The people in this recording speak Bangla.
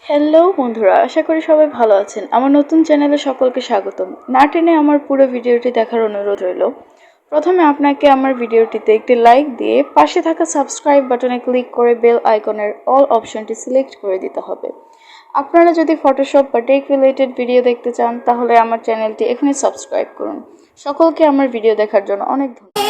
হ্যালো বন্ধুরা, আশা করি সবাই ভালো আছেন। আমার নতুন চ্যানেলে সকলকে স্বাগতম। না টেনে আমার পুরো ভিডিওটি দেখার অনুরোধ রইল। প্রথমে আপনাকে আমার ভিডিওটিতে একটি লাইক দিয়ে পাশে থাকা সাবস্ক্রাইব বাটনে ক্লিক করে বেল আইকনের অল অপশনটি সিলেক্ট করে দিতে হবে। আপনারা যদি ফটোশপ বা টেক রিলেটেড ভিডিও দেখতে চান তাহলে আমার চ্যানেলটি এখনই সাবস্ক্রাইব করুন। সকলকে আমার ভিডিও দেখার জন্য অনেক ধন্যবাদ।